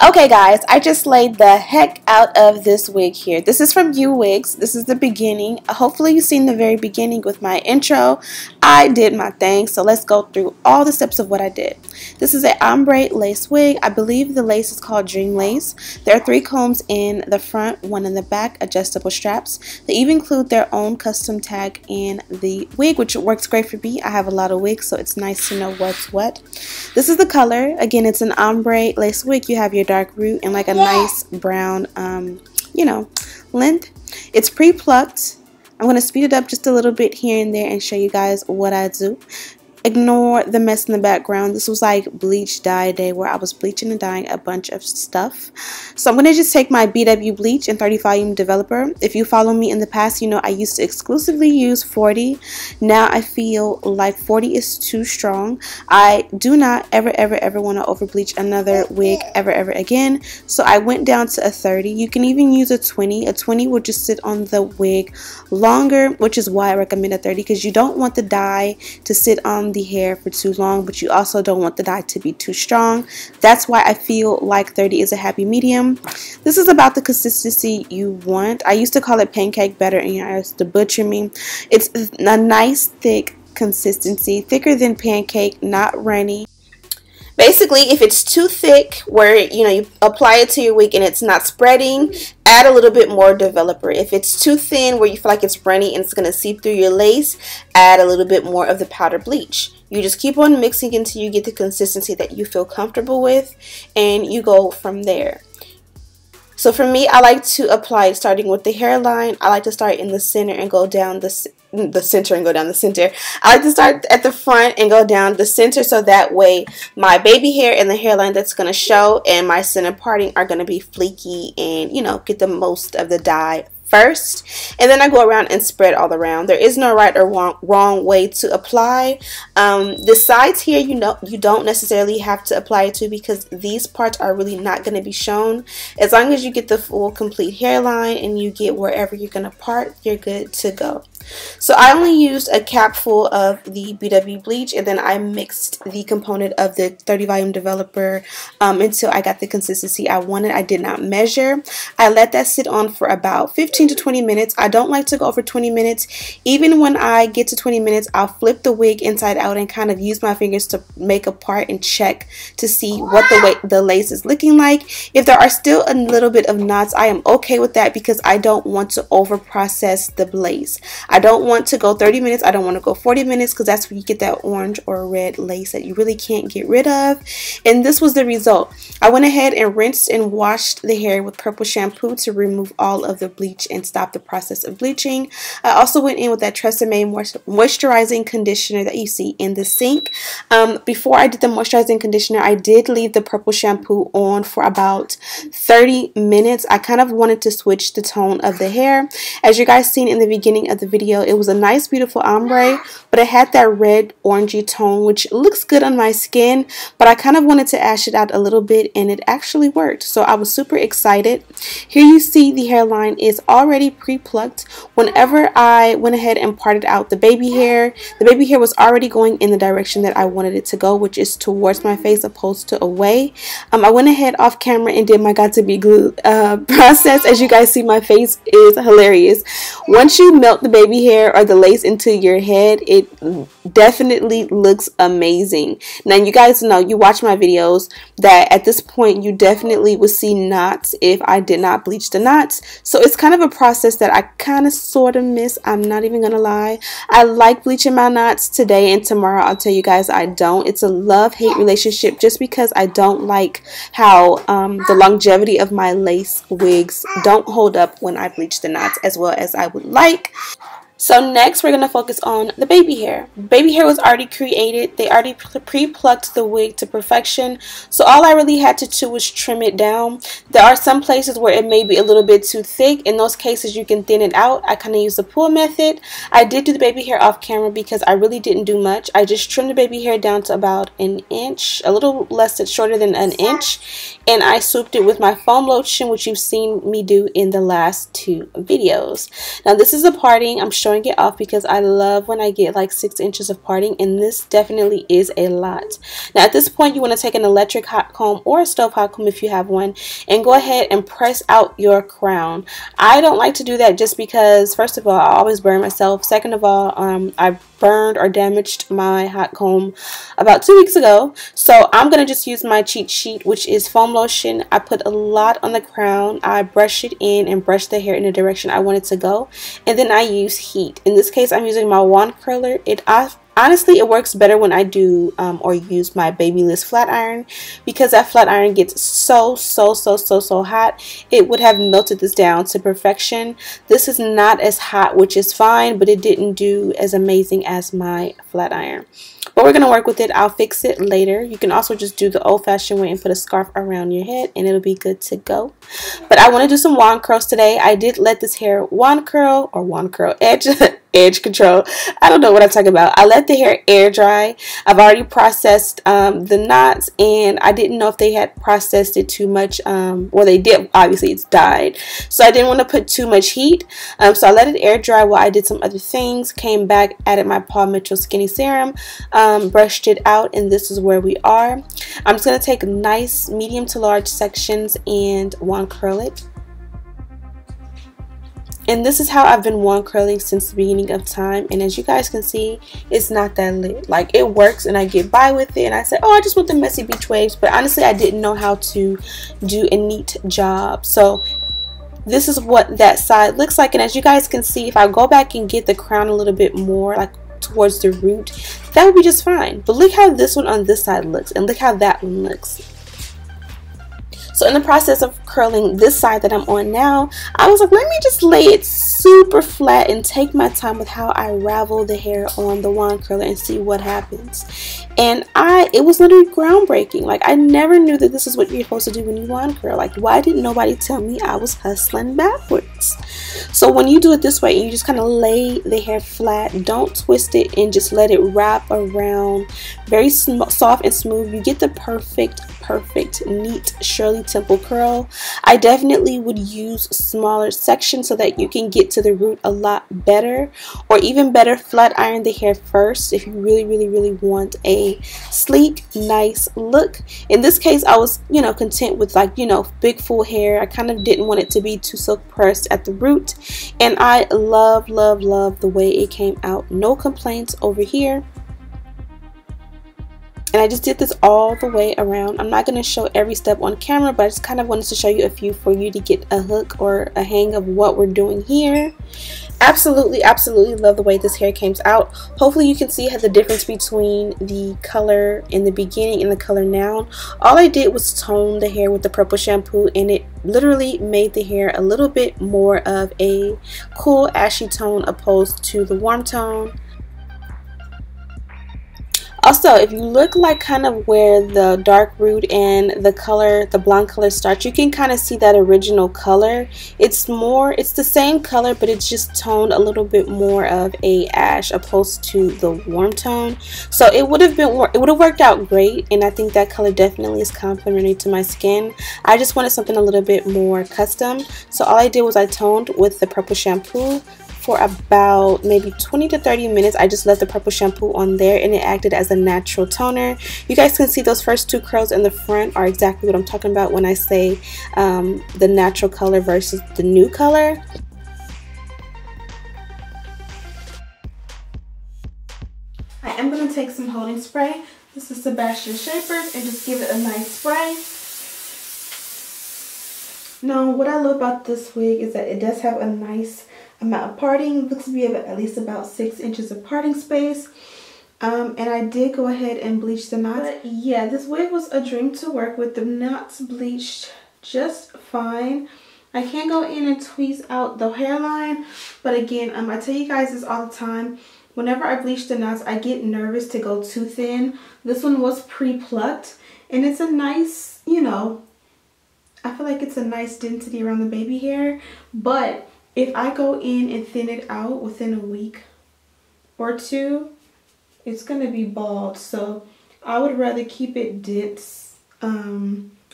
Okay guys, I just laid the heck out of this wig here. This is from Yoowig. This is the beginning. Hopefully you've seen the very beginning with my intro. I did my thing, so let's go through all the steps of what I did. This is an ombre lace wig. I believe the lace is called Dream Lace. There are 3 combs in the front, 1 in the back, adjustable straps. They even include their own custom tag in the wig, which works great for me. I have a lot of wigs, so it's nice to know what's what. This is the color. Again, it's an ombre lace wig. You have your dark root and like a nice brown, length. It's pre-plucked. I'm going to speed it up just a little bit here and there and show you guys what I do. Ignore the mess in the background. This was like bleach dye day where I was bleaching and dyeing a bunch of stuff. So I'm going to just take my BW bleach and 30 volume developer. If you follow me in the past, you know I used to exclusively use 40. Now I feel like 40 is too strong. I do not ever want to over bleach another wig ever again. So I went down to a 30. You can even use a 20. A 20 will just sit on the wig longer, which is why I recommend a 30, because you don't want the dye to sit on the hair for too long, but you also don't want the dye to be too strong. That's why I feel like 30 is a happy medium. This is about the consistency you want. I used to call it pancake batter and you used to butcher me. It's a nice thick consistency, thicker than pancake, not runny. Basically, if it's too thick where you apply it to your wig and it's not spreading, add a little bit more developer. If it's too thin where you feel like it's runny and it's going to seep through your lace, add a little bit more of the powder bleach. You just keep on mixing until you get the consistency that you feel comfortable with, and you go from there. So for me, I like to apply starting with the hairline. I like to start in the center and go down the center. I like to start at the front and go down the center, so that way my baby hair and the hairline that's going to show and my center parting are going to be fleeky and get the most of the dye first, and then I go around and spread all around. There is no right or wrong way to apply. The sides here, you don't necessarily have to apply it to, because these parts are really not going to be shown. As long as you get the full complete hairline and you get wherever you're going to part, you're good to go. So I only used a cap full of the BW bleach, and then I mixed the component of the 30 volume developer until I got the consistency I wanted. I did not measure. I let that sit on for about 15 to 20 minutes. I don't like to go over 20 minutes. Even when I get to 20 minutes, I'll flip the wig inside out and kind of use my fingers to make a part and check to see what the lace is looking like. If there are still a little bit of knots, I am okay with that, because I don't want to over process the lace. I don't want to go 30 minutes. I don't want to go 40 minutes, because that's where you get that orange or red lace that you really can't get rid of. And this was the result. I went ahead and rinsed and washed the hair with purple shampoo to remove all of the bleach and stop the process of bleaching. I also went in with that Tresemme moisturizing conditioner that you see in the sink. Before I did the moisturizing conditioner, I did leave the purple shampoo on for about 30 minutes. I kind of wanted to switch the tone of the hair. As you guys seen in the beginning of the video, it was a nice beautiful ombre, but it had that red orangey tone, which looks good on my skin, but I kind of wanted to ash it out a little bit, and it actually worked. So I was super excited. Here you see the hairline is already pre-plucked. Whenever I went ahead and parted out the baby hair was already going in the direction that I wanted it to go, which is towards my face opposed to away. I went ahead off camera and did my got to be glue process. As you guys see, my face is hilarious. Once you melt the baby hair or the lace into your head, it definitely looks amazing. Now you guys know, you watch my videos, that at this point you definitely would see knots if I did not bleach the knots. So it's kind of a process that I kind of sort of miss. I'm not even gonna lie. I like bleaching my knots today, and tomorrow I'll tell you guys I don't. It's a love-hate relationship, just because I don't like how the longevity of my lace wigs don't hold up when I bleach the knots as well as I would like. So next we're going to focus on the baby hair. Baby hair was already created. They already pre-plucked the wig to perfection. So all I really had to do was trim it down. There are some places where it may be a little bit too thick. In those cases you can thin it out. I kind of used the pull method. I did do the baby hair off camera because I really didn't do much. I just trimmed the baby hair down to about an inch, a little less, shorter than an inch. And I swooped it with my foam lotion, which you've seen me do in the last 2 videos. Now this is a parting. I'm showing showing it off because I love when I get like 6 inches of parting, and this definitely is a lot. Now at this point you want to take an electric hot comb or a stove hot comb if you have one, and go ahead and press out your crown. I don't like to do that just because, first of all, I always burn myself. Second of all, I burned or damaged my hot comb about 2 weeks ago, so I'm gonna just use my cheat sheet, which is foam lotion. I put a lot on the crown. I brush it in and brush the hair in the direction I want it to go, and then I use heat. In this case, I'm using my wand curler. Honestly, it works better when I do or use my Babyliss flat iron, because that flat iron gets so hot. It would have melted this down to perfection. This is not as hot, which is fine, but it didn't do as amazing as my flat iron. But we're going to work with it. I'll fix it later. You can also just do the old-fashioned way and put a scarf around your head and it'll be good to go. But I want to do some wand curls today. I did let this hair wand curl edge edge control. I don't know what I'm talking about. I let the hair air dry. I've already processed the knots, and I didn't know if they had processed it too much. Well, they did. Obviously, it's dyed. So I didn't want to put too much heat. So I let it air dry while I did some other things. Came back, added my Paul Mitchell Skinny Serum, brushed it out, and this is where we are. I'm just going to take nice medium to large sections and wand curl it. And this is how I've been wand curling since the beginning of time. And as you guys can see, it's not that lit. Like, it works and I get by with it. And I said, oh, I just want the messy beach waves. But honestly, I didn't know how to do a neat job. So this is what that side looks like. And as you guys can see, if I go back and get the crown a little bit more, like towards the root, that would be just fine. But look how this one on this side looks. And look how that one looks. So in the process of curling this side that I'm on now, I was like, let me just lay it super flat and take my time with how I ravel the hair on the wand curler and see what happens. And it was literally groundbreaking. Like, I never knew that this is what you're supposed to do when you wand curl. Like, why didn't nobody tell me I was hustling backwards? So when you do it this way and you just kind of lay the hair flat, don't twist it, and just let it wrap around very soft and smooth, you get the perfect neat Shirley Temple curl. I definitely would use smaller sections so that you can get to the root a lot better, or even better, flat iron the hair first if you really want a sleek, nice look. In this case, I was, content with, like, big full hair. I kind of didn't want it to be too silk pressed at the root, and I love the way it came out. No complaints over here. And I just did this all the way around. I'm not going to show every step on camera, but I just kind of wanted to show you a few for you to get a hook or a hang of what we're doing here. Absolutely love the way this hair came out. Hopefully you can see the difference between the color in the beginning and the color now. All I did was tone the hair with the purple shampoo, and it literally made the hair a little bit more of a cool ashy tone opposed to the warm tone. Also, if you look like kind of where the dark root and the blonde color starts, you can kind of see that original color. It's the same color, but it's just toned a little bit more of a ash opposed to the warm tone. So it would have worked out great, and I think that color definitely is complementary to my skin. I just wanted something a little bit more custom, so all I did was I toned with the purple shampoo. For about maybe 20 to 30 minutes, I just left the purple shampoo on there, and it acted as a natural toner. You guys can see those first two curls in the front are exactly what I'm talking about when I say the natural color versus the new color. I am going to take some holding spray. This is Sebastian Shapers, and just give it a nice spray. Now, what I love about this wig is that it does have a nice amount of parting. It looks to be at least about 6 inches of parting space. And I did go ahead and bleach the knots. But yeah, this wig was a dream to work with. The knots bleached just fine. I can go in and tweeze out the hairline, but again, I tell you guys this all the time. Whenever I bleach the knots, I get nervous to go too thin. This one was pre-plucked, and it's a nice, I feel like it's a nice density around the baby hair. But if I go in and thin it out within a week or two, it's going to be bald. So I would rather keep it dense.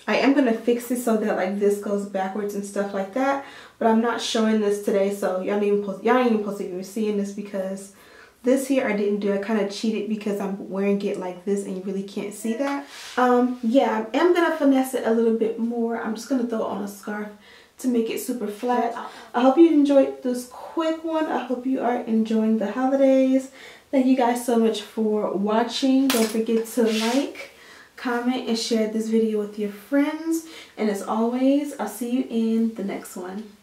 I am going to fix it so that like this goes backwards and stuff like that. But I'm not showing this today, so y'all ain't even supposed to be seeing this, because this here I didn't do. I kind of cheated because I'm wearing it like this and you really can't see that. Yeah, I am going to finesse it a little bit more. I'm just going to throw on a scarf to make it super flat. I hope you enjoyed this quick one. I hope you are enjoying the holidays. Thank you guys so much for watching. Don't forget to like, comment, and share this video with your friends. And as always, I'll see you in the next one.